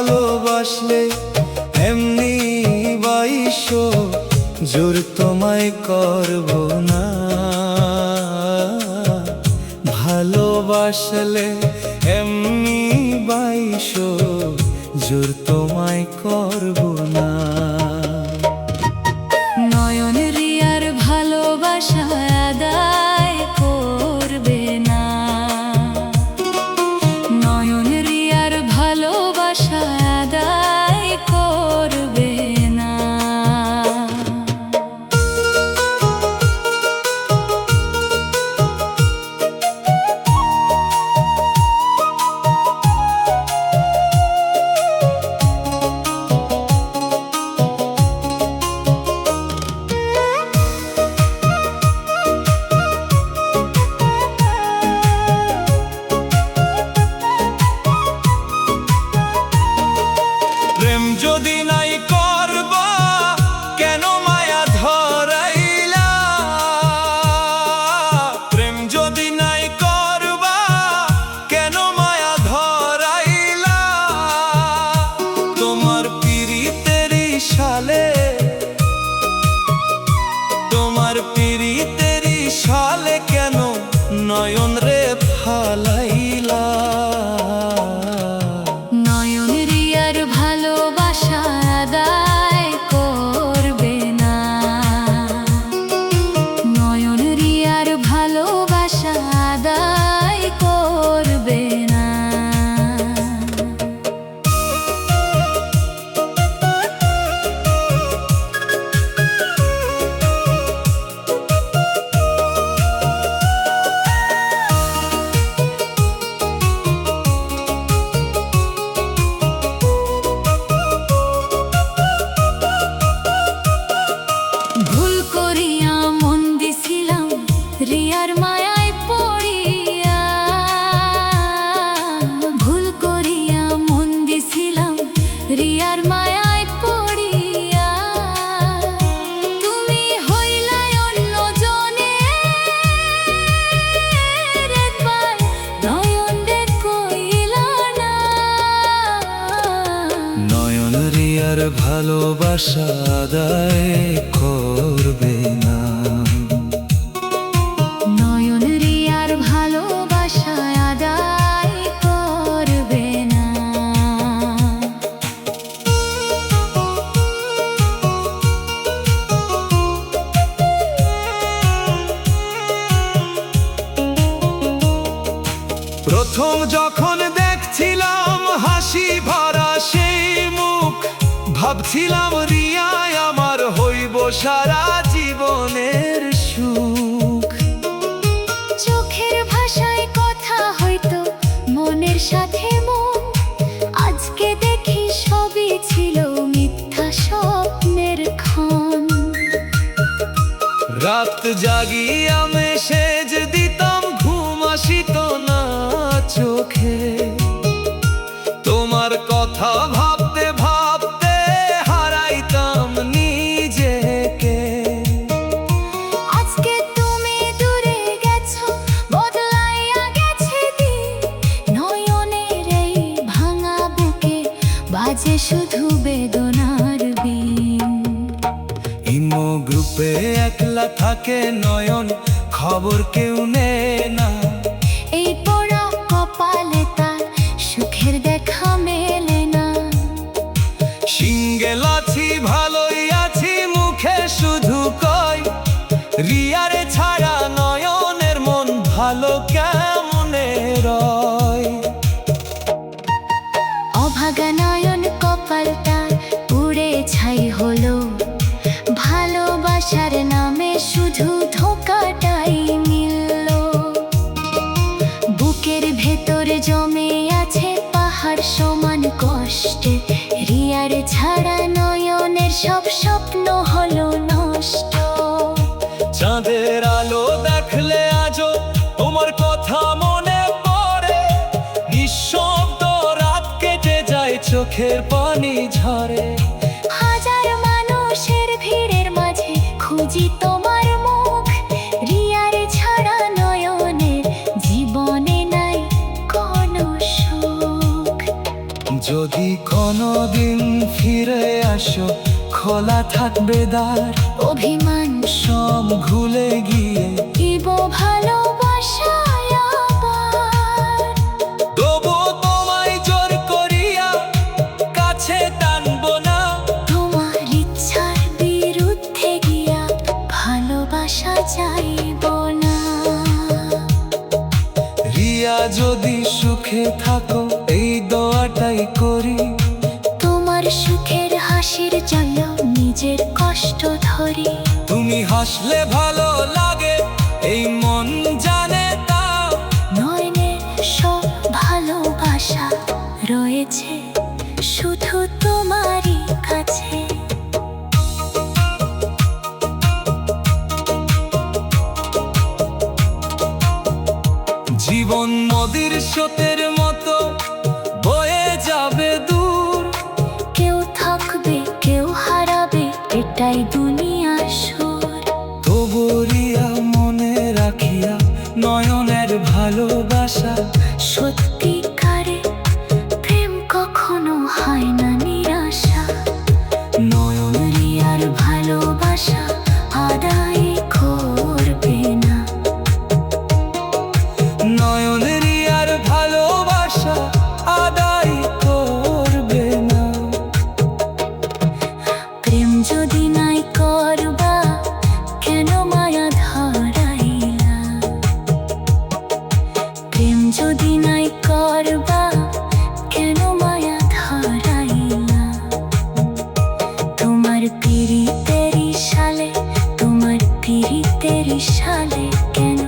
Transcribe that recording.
ভালোবাসলে এমনি বাইশো জোর তোমায় করব না। ভালোবাসলে এমনি বাইশো জোর তোমায় করব না। নয়ন রিয়ার ভালোবাসা আদায় করবে না। নয়ন রিয়ার ভালোবাসা আদায় করবে না। প্রেম যদি নাই করবা কেন মায়া ধরাইলা। প্রেম যদি নাই করবা কেন মায়া ধরাইলা। তোমার পিরিতেরি শালে তোমার পিরিতেরি শালে কেন নয়ন রে ফালাইলা। নয়ন রিয়ার ভালোবাসা আদায় করবে না। নয়ন রিয়ার ভালোবাসা আদায় করবে না। ভুল করিয়া মন দিছিলাম রিয়ার মায়ায় পড়িয়া। ভুল করিয়া মন দিছিলাম রিয়ার মায়ায় পড়িয়া। তুমি হইলাই অন্য জনের একবার নয়ন রে কইলা না। নয়ন রিয়ার ভালোবাসা আদায় করবে না। নয়ন রিয়ার ভালোবাসা আদায় করবে না। প্রথম যখন দেখছিলাম হাসি ভরা সেই মুখ, ভাবছিলাম রিয়ায় আমার হইব সারা জীবনের সুখ। চোখের ভাষায় কথা হয়তো মনের সাথে মন। আজকে দেখি সবই ছিল মিথ্যা স্বপ্নের ক্ষণ। রাত জাগিয়া মেসেজ দিতাম ঘুম আসিত না চোখে। তোমার কথা ভাবতে ভাবতে হারাইতাম নিজেকে। আজকে তুমি দূরে গেছো বদলাইয়া গেছে দিন। নয়নের এই ভাঙা বুকে বাজে শুধু বেদনার বিন। ইমো গ্রুপে একলা থাকে নয়ন, খবর কেউ নেয় না। এই পোড়া কপালে তার সুখের দেখা মেলে না। সিঙ্গেল আছি ভালোই আছি মুখে শুধু কয়, রিয়ারে ছাড়া নয়নের মন ভালো কেমনে রয়। অভাগা নয়ন কপাল তার পুড়ে ছাই হলো। ভালোবাসার নামে শুধু ধোঁকাটাই মিলল। বুকের ভেতর জমে আছে পাহাড় সমান কষ্ট। রিয়ার ছাড়া নয়নের সব স্বপ্ন হলো নষ্ট। চাঁদের আলো দেখলে আজও তোমার কথা মনে পড়ে। নিঃশব্দ রাত কেটে যায় চোখের পানি ঝরে। হাজার মানুষের ভিড়ের মাঝে খুঁজি তোমার মুখ। রিয়ার ছাড়া নয়নের জীবনে নাই কোনো সুখ। যদি কোন খোলা থাকবে দ্বার, অভিমান সব ভুলে গিয়ে দিব ভালোবাসায় আবার। তবু তোমায় জোর করিয়া কাছে টানবো না, তোমার ইচ্ছার বিরুদ্ধে গিয়া ভালোবাসা চাইব না। রিয়া যদি সুখে থাকো এই দোয়াটাই করি, তোমার সুখের হাসির জন্য নিজের কষ্ট ধরি। তুমি হাসলে ভালো লাগে এই মন জানে তা, নয়নের সব ভালোবাসা রয়েছে শুধু তোমারই কাছে। জীবন নদীর স্রোতের মতো বয়ে যাবে দূর, কেউ থাকবে কেউ হারাবে এটাই দুনিয়ার সুর। তবু রিয়া মনে রাখিয়া নয়নের ভালোবাসা, সত্যিকারে প্রেম কখনো হয় না নিরাশা। নয়ন রিয়ার ভালোবাসা আদায় করবে না। নয়ন রিয়ার ভালোবাসা আদায় করবে না। প্রেম যদি নাই করবা কেন মায়া ধরাইলা। প্রেম যদি নাই করবা কেন মায়া ধরাইলা। তোমার পিরিতেরি সালে, তোমার পিরিতেরি সালে কেন